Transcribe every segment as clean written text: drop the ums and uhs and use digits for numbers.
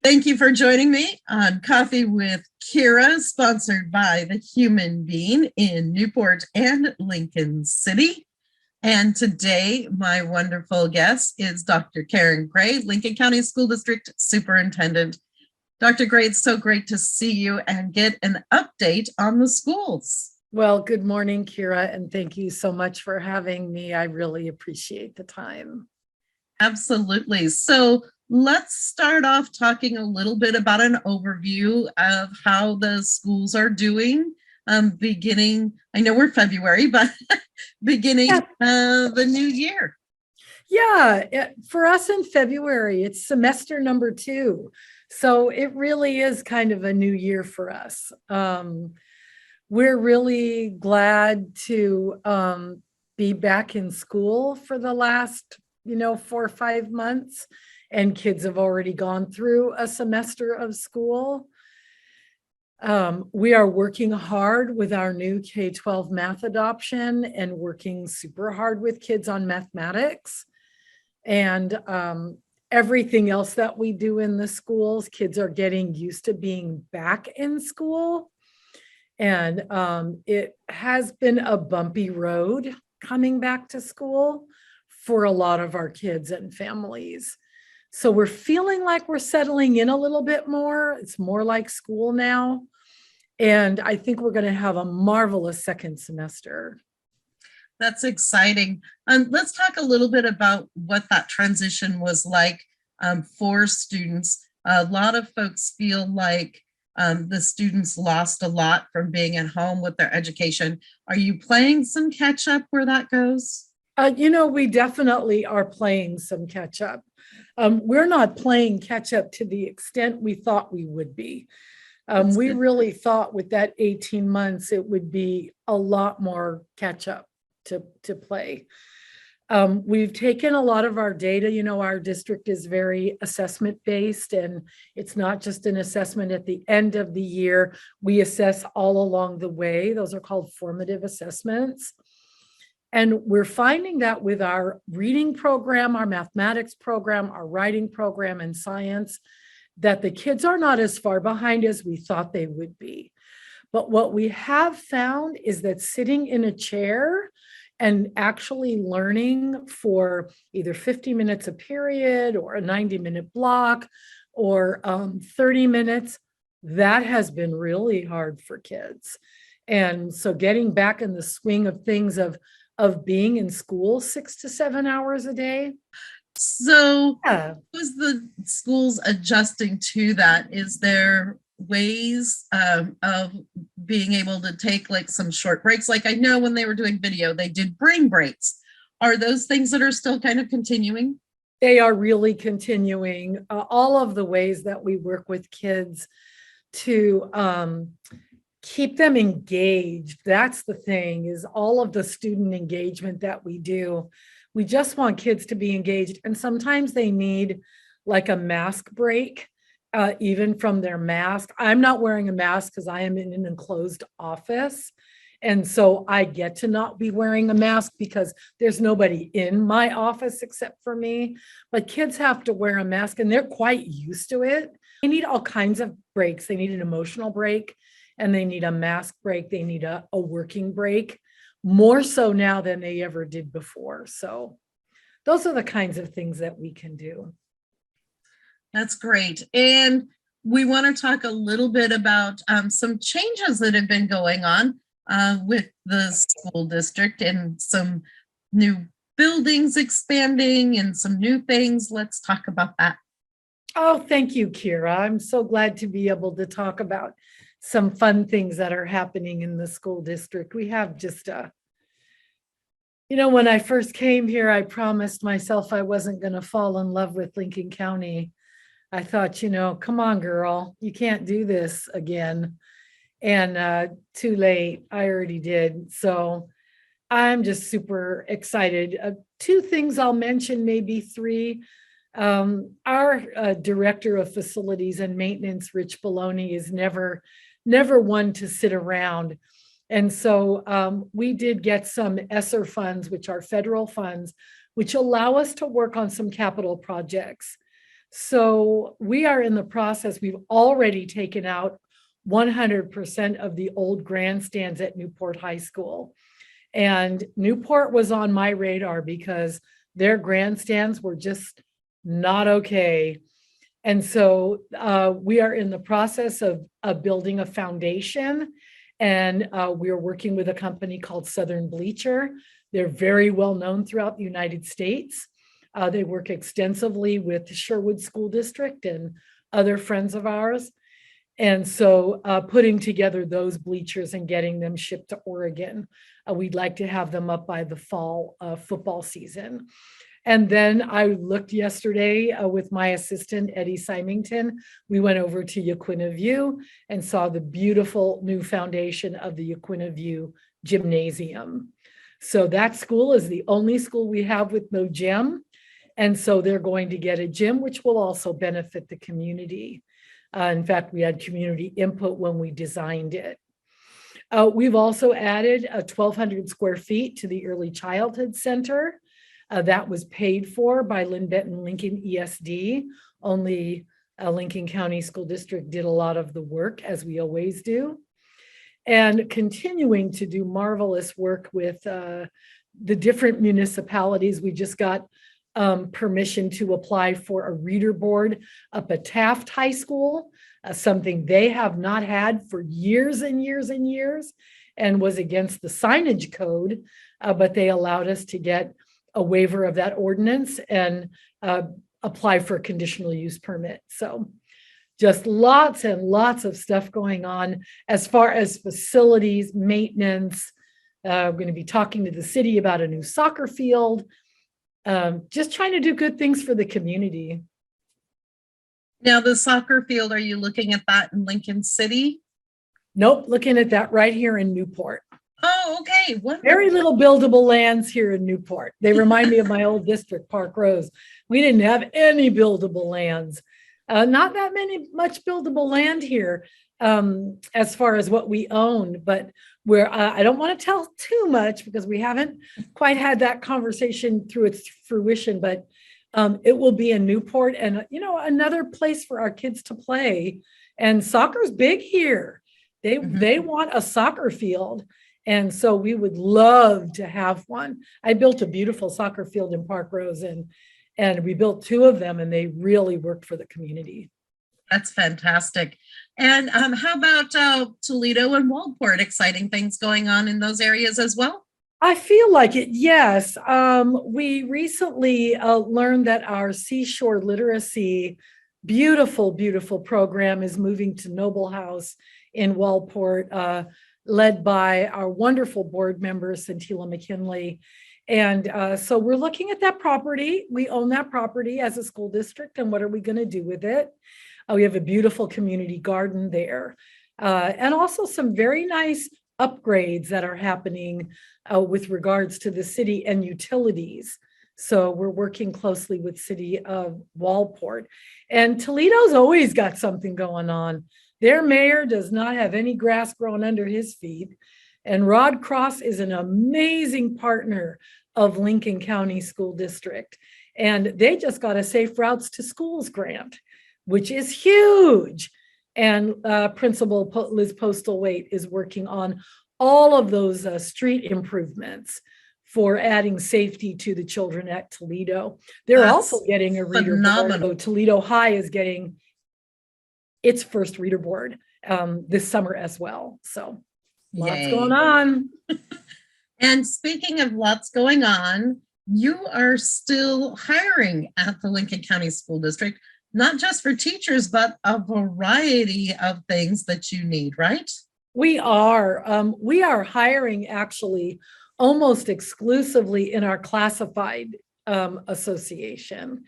Thank you for joining me on Coffee with Kiera, sponsored by the Human Being in Newport and Lincoln City. And today, my wonderful guest is Dr. Karen Gray, Lincoln County School District Superintendent. Dr. Gray, it's so great to see you and get an update on the schools. Well, good morning, Kiera, and thank you so much for having me. I really appreciate the time. Absolutely. So let's start off talking a little bit about an overview of how the schools are doing. Beginning, I know we're February, but beginning the new year. Yeah, for us in February, it's semester number 2. So it really is kind of a new year for us. We're really glad to be back in school for the last 4 or 5 months, and kids have already gone through a semester of school. We are working hard with our new K-12 math adoption and working super hard with kids on mathematics and everything else that we do in the schools. Kids are getting used to being back in school, and it has been a bumpy road coming back to school for a lot of our kids and families. So we're feeling like we're settling in a little bit more. It's more like school now. And I think we're going to have a marvelous second semester. That's exciting. Let's talk a little bit about what that transition was like for students. A lot of folks feel like the students lost a lot from being at home with their education. Are you playing some catch up where that goes? We definitely are playing some catch up. We're not playing catch up to the extent we thought we would be. We really thought with that 18 months, it would be a lot more catch up to play. We've taken a lot of our data. Our district is very assessment based, and it's not just an assessment at the end of the year. We assess all along the way. Those are called formative assessments. And we're finding that with our reading program, our mathematics program, our writing program, and science, that the kids are not as far behind as we thought they would be. But what we have found is that sitting in a chair and actually learning for either 50 minutes a period or a 90-minute block or 30 minutes, that has been really hard for kids. And so getting back in the swing of things of being in school 6 to 7 hours a day. So was the schools adjusting to that? Is there ways of being able to take like some short breaks? Like I know when they were doing video, they did brain breaks. Are those things that are still kind of continuing? They are really continuing. All of the ways that we work with kids to keep them engaged. That's the thing, is all of the student engagement that we do. We just want kids to be engaged. And sometimes they need like a mask break, even from their mask. I'm not wearing a mask because I am in an enclosed office. And so I get to not be wearing a mask because there's nobody in my office except for me. But kids have to wear a mask and they're quite used to it. They need all kinds of breaks. They need an emotional break, and they need a mask break. They need a working break, more so now than they ever did before. So those are the kinds of things that we can do. That's great. And we want to talk a little bit about some changes that have been going on with the school district, and some new buildings expanding and some new things. Let's talk about that. Oh, thank you, Kiera. I'm so glad to be able to talk about some fun things that are happening in the school district. We have just when I first came here, I promised myself I wasn't going to fall in love with Lincoln County. I thought, come on, girl, you can't do this again. And too late, I already did. So I'm just super excited. 2 things I'll mention, maybe 3. Our director of facilities and maintenance, Rich Baloney, is never one to sit around. And so we did get some ESSER funds, which are federal funds, which allow us to work on some capital projects. So we are in the process. We've already taken out 100% of the old grandstands at Newport High School. And Newport was on my radar because their grandstands were just not okay. And so we are in the process of building a foundation, and we are working with a company called Southern Bleacher. They're very well known throughout the United States. They work extensively with the Sherwood School District and other friends of ours. And so putting together those bleachers and getting them shipped to Oregon, we'd like to have them up by the fall football season. And then I looked yesterday with my assistant, Eddie Symington. We went over to Yaquina View and saw the beautiful new foundation of the Yaquina View Gymnasium. So that school is the only school we have with no gym. And so they're going to get a gym, which will also benefit the community. In fact, we had community input when we designed it. We've also added 1,200 square feet to the Early Childhood Center. That was paid for by Lynn Benton Lincoln ESD. Only Lincoln County School District did a lot of the work, as we always do. And continuing to do marvelous work with the different municipalities. We just got permission to apply for a reader board up at Taft High School, something they have not had for years and years and years, and was against the signage code, but they allowed us to get a waiver of that ordinance and apply for a conditional use permit. So just lots and lots of stuff going on as far as facilities, maintenance. I'm going to be talking to the city about a new soccer field. Just trying to do good things for the community. Now, the soccer field, are you looking at that in Lincoln City? Nope, looking at that right here in Newport. Oh, okay. Wonderful. Very little buildable lands here in Newport. They remind me of my old district, Park Rose. We didn't have any buildable lands. Not that much buildable land here as far as what we own, but where I don't want to tell too much because we haven't quite had that conversation through its fruition, but it will be in Newport and, another place for our kids to play. And soccer's big here. They want a soccer field. And so we would love to have one. I built a beautiful soccer field in Park Rose and we built 2 of them and they really worked for the community. That's fantastic. And how about Toledo and Walport? Exciting things going on in those areas as well? I feel like it, yes. We recently learned that our Seashore Literacy, beautiful, beautiful program is moving to Noble House in Walport, led by our wonderful board member, Centila McKinley. And so we're looking at that property. We own that property as a school district, and what are we going to do with it? We have a beautiful community garden there, and also some very nice upgrades that are happening with regards to the city and utilities. So we're working closely with City of Walport. And Toledo's always got something going on. Their mayor does not have any grass growing under his feet. And Rod Cross is an amazing partner of Lincoln County School District. And they just got a Safe Routes to Schools grant, which is huge. And Principal Liz Postlethwaite is working on all of those street improvements for adding safety to the children at Toledo. They're also getting a reader board. Toledo High is getting its first reader board this summer as well. So lots going on. And speaking of lots going on, you are still hiring at the Lincoln County School District, not just for teachers, but a variety of things that you need, right? We are hiring actually almost exclusively in our classified association.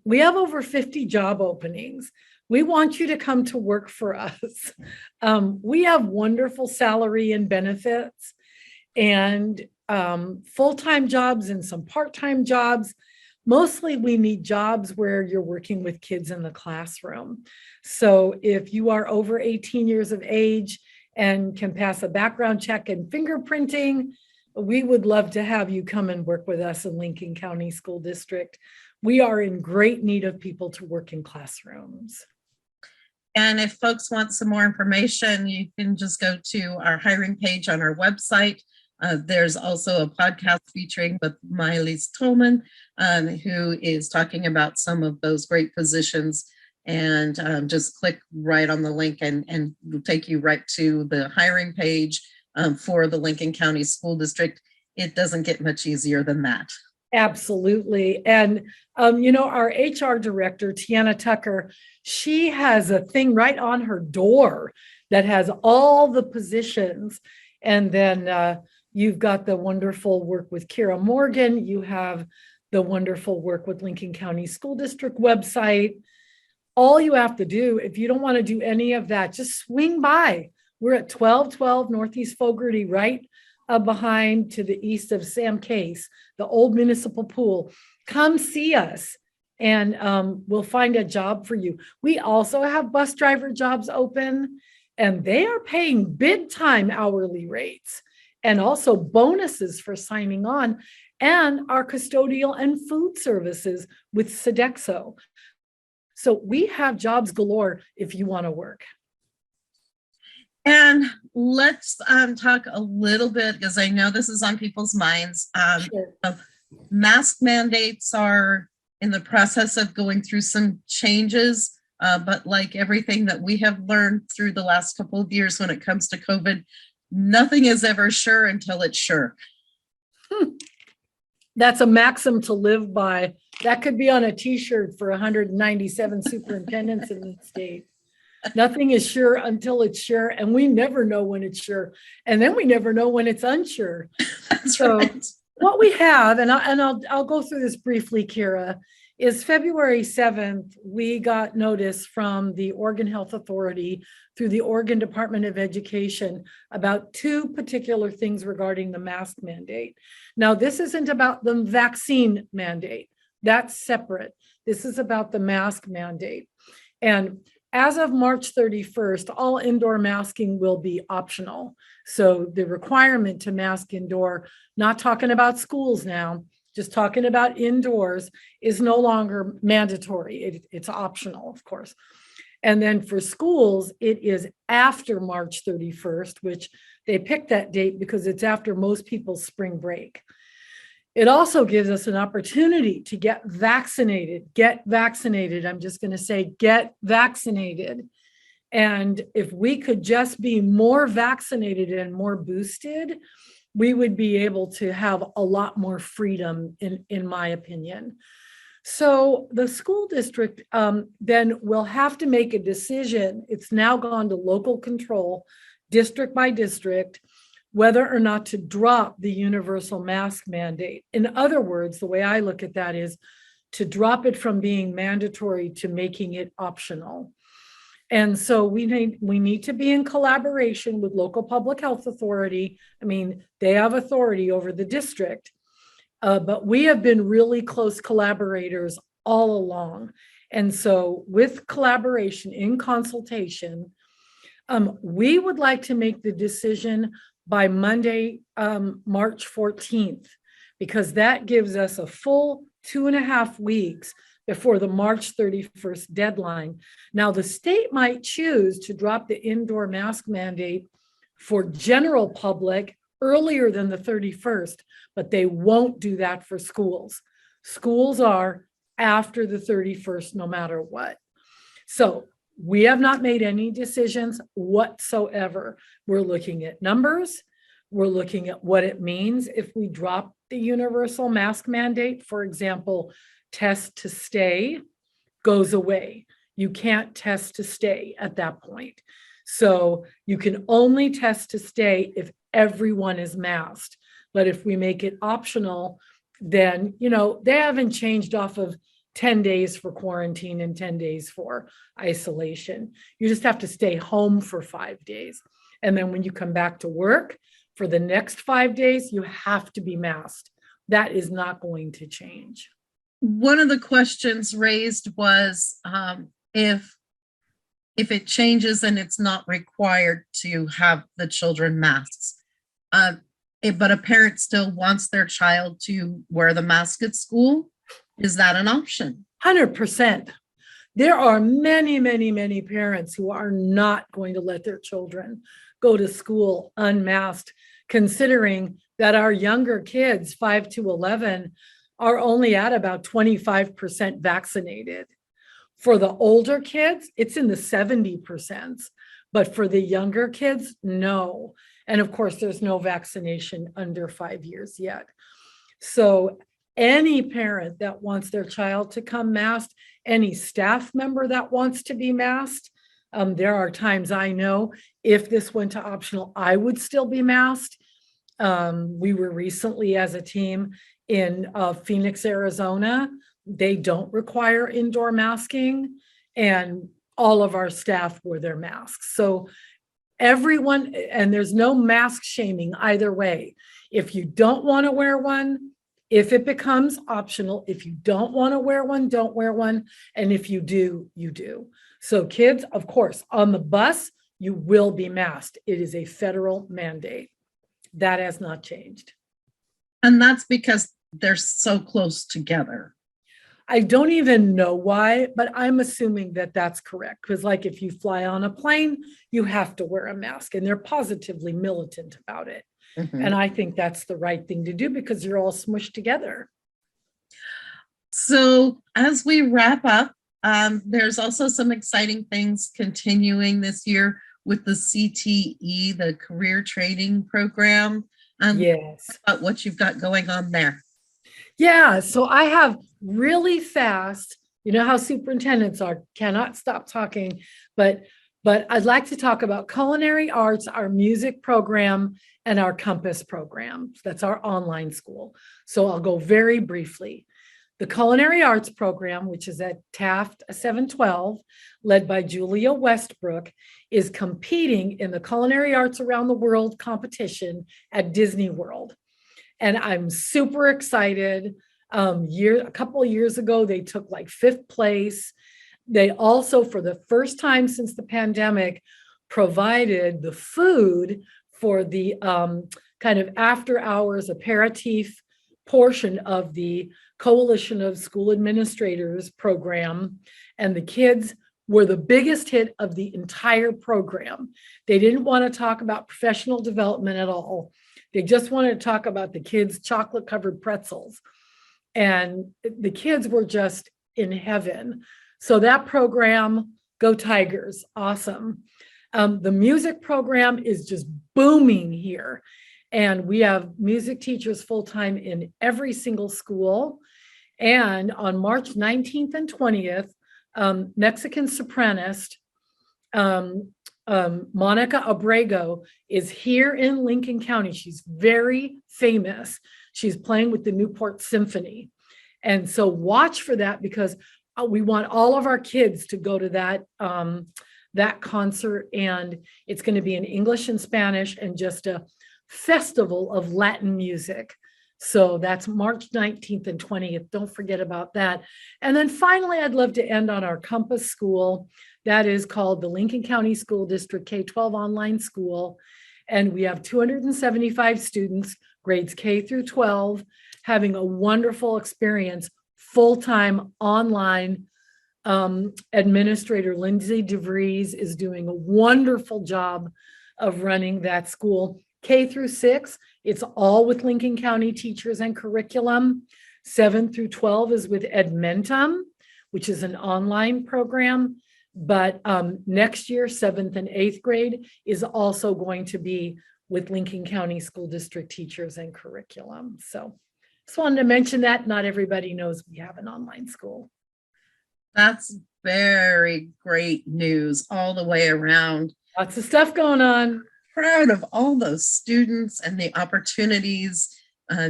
We have over 50 job openings. We want you to come to work for us. We have wonderful salary and benefits and full-time jobs and some part-time jobs. Mostly we need jobs where you're working with kids in the classroom. So if you are over 18 years of age and can pass a background check and fingerprinting, we would love to have you come and work with us in Lincoln County School District. we are in great need of people to work in classrooms. And if folks want some more information, you can just go to our hiring page on our website. There's also a podcast featuring with Miley Tolman, who is talking about some of those great positions. And just click right on the link and it'll take you right to the hiring page for the Lincoln County School District. It doesn't get much easier than that. Absolutely. And, our HR director, Tiana Tucker, she has a thing right on her door that has all the positions. And then you've got the wonderful work with Kiera Morgan. You have the wonderful work with Lincoln County School District website. All you have to do, if you don't want to do any of that, just swing by. We're at 1212 Northeast Fogarty, right behind to the east of Sam Case, the old municipal pool. Come see us and we'll find a job for you. We also have bus driver jobs open and they are paying big time hourly rates and also bonuses for signing on, and our custodial and food services with Sodexo. So we have jobs galore if you want to work. And let's talk a little bit, because I know this is on people's minds. Sure. Mask mandates are in the process of going through some changes, but like everything that we have learned through the last couple of years when it comes to COVID, nothing is ever sure until it's sure. That's a maxim to live by. That could be on a t-shirt for 197 superintendents in the state. Nothing is sure until it's sure, and we never know when it's sure, and then we never know when it's unsure. That's right. What we have, and I'll go through this briefly, Kiera, is February 7th, we got notice from the Oregon Health Authority through the Oregon Department of Education about two particular things regarding the mask mandate. Now, this isn't about the vaccine mandate. That's separate. This is about the mask mandate. And as of March 31st, all indoor masking will be optional. So the requirement to mask indoor, not talking about schools now, just talking about indoors, is no longer mandatory. It's optional, of course. And then for schools, it is after March 31st, which they picked that date because it's after most people's spring break. It also gives us an opportunity to get vaccinated. I'm just going to say, get vaccinated. And if we could just be more vaccinated and more boosted, we would be able to have a lot more freedom, in my opinion. So the school district then will have to make a decision. It's now gone to local control, district by district, whether or not to drop the universal mask mandate. In other words, the way I look at that is to drop it from being mandatory to making it optional. And so we need to be in collaboration with local public health authority. I mean, they have authority over the district, but we have been really close collaborators all along. And so with collaboration in consultation, we would like to make the decision by Monday, March 14th, because that gives us a full 2.5 weeks before the March 31st deadline. Now, the state might choose to drop the indoor mask mandate for general public earlier than the 31st, but they won't do that for schools. Schools are after the 31st, no matter what. So we have not made any decisions whatsoever. We're looking at numbers. We're looking at what it means if we drop the universal mask mandate. For example, test to stay goes away. You can't test to stay at that point. So you can only test to stay if everyone is masked. But if we make it optional, then, they haven't changed off of 10 days for quarantine and 10 days for isolation. You just have to stay home for 5 days. And then when you come back to work for the next 5 days, you have to be masked. That is not going to change. One of the questions raised was if it changes and it's not required to have the children masks, but a parent still wants their child to wear the mask at school, Is that an option? 100%. There are many, many, many parents who are not going to let their children go to school unmasked, considering that our younger kids, 5 to 11, are only at about 25% vaccinated. For the older kids, it's in the 70%, but for the younger kids, no. And of course, there's no vaccination under 5 years yet. So any parent that wants their child to come masked, any staff member that wants to be masked, there are times I know if this went to optional, I would still be masked. We were recently as a team in Phoenix, Arizona. They don't require indoor masking, and all of our staff wore their masks. So everyone, and there's no mask shaming either way. If you don't want to wear one, if it becomes optional, if you don't want to wear one, don't wear one. And if you do, you do. So kids, of course, on the bus, you will be masked. It is a federal mandate. That has not changed. And that's because they're so close together. I don't even know why, but I'm assuming that that's correct. Because like if you fly on a plane, you have to wear a mask, and they're positively militant about it. Mhm. And I think that's the right thing to do because you're all smushed together. So as we wrap up, there's also some exciting things continuing this year with the CTE, the Career Training Program. Yes. About what you've got going on there. Yeah. So I have really fast, you know how superintendents are, cannot stop talking, but I'd like to talk about culinary arts, our music program, and our Compass program. That's our online school. So I'll go very briefly. The culinary arts program, which is at Taft 712, led by Julia Westbrook, is competing in the culinary arts around the world competition at Disney World. And I'm super excited. A couple of years ago, they took like 5th place. They also, for the first time since the pandemic, provided the food for the kind of after hours aperitif portion of the Coalition of School Administrators program. And the kids were the biggest hit of the entire program. They didn't want to talk about professional development at all. They just wanted to talk about the kids' chocolate covered pretzels. And the kids were just in heaven. So that program, go Tigers, awesome. The music program is just booming here. And we have music teachers full-time in every single school. And on March 19th and 20th, Mexican sopranistic Monica Abrego is here in Lincoln County. She's very famous. She's playing with the Newport Symphony. And so watch for that because we want all of our kids to go to that concert. And it's going to be in English and Spanish and just a festival of Latin music. So that's March 19th and 20th. Don't forget about that. And then finally, I'd love to end on our Compass school. That is called the Lincoln County School District K-12 online school. And we have 275 students, grades K through 12, having a wonderful experience, full-time online. Administrator Lindsay DeVries is doing a wonderful job of running that school. K through 6, it's all with Lincoln County teachers and curriculum. 7 through 12 is with Edmentum, which is an online program. But next year, 7th and 8th grade is also going to be with Lincoln County School District teachers and curriculum. So just wanted to mention that. Not everybody knows we have an online school. That's very great news all the way around. Lots of stuff going on. Proud of all those students and the opportunities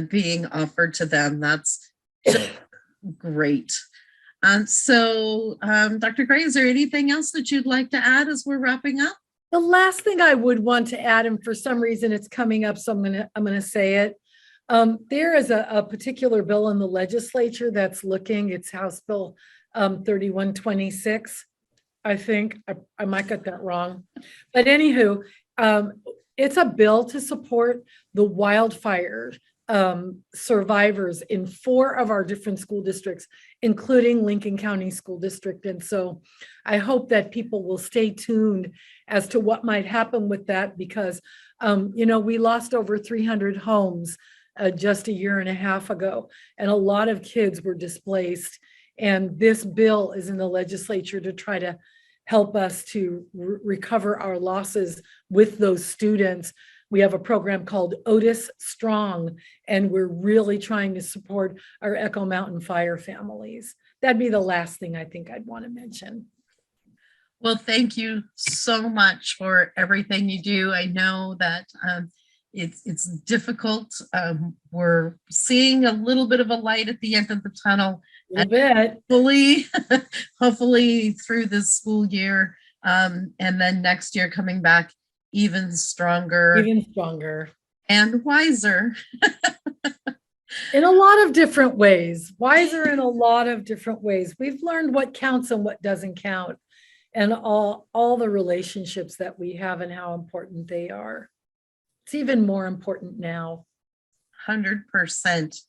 being offered to them. That's great. So, Dr. Gray, is there anything else that you'd like to add as we're wrapping up? The last thing I would want to add, and for some reason it's coming up, so I'm gonna say it. There is a particular bill in the legislature that's looking. It's House Bill 3126. I think I might get that wrong, but anywho, it's a bill to support the wildfire survivors in 4 of our different school districts, including Lincoln County School District. And so I hope that people will stay tuned as to what might happen with that, because, we lost over 300 homes just a year and a half ago, and a lot of kids were displaced. And this bill is in the legislature to try to help us to recover our losses with those students. We have a program called Otis Strong, and we're really trying to support our Echo Mountain Fire families. That'd be the last thing I think I'd want to mention. Well, thank you so much for everything you do. I know that it's difficult. We're seeing a little bit of a light at the end of the tunnel. A bit. Hopefully through this school year, and then next year coming back even stronger and wiser. In a lot of different ways. Wiser in a lot of different ways. We've learned what counts and what doesn't count, and all the relationships that we have and how important they are. It's even more important now. 100%.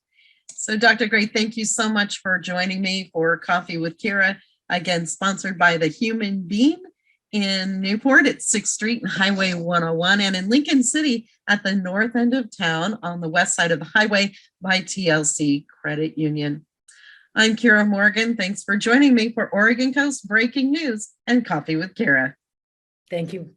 So Dr. Gray, thank you so much for joining me for Coffee with Kiera, again, sponsored by the Human Bean in Newport at 6th Street and Highway 101, and in Lincoln City at the north end of town on the west side of the highway by TLC Credit Union. I'm Kiera Morgan. Thanks for joining me for Oregon Coast Breaking News and Coffee with Kiera. Thank you.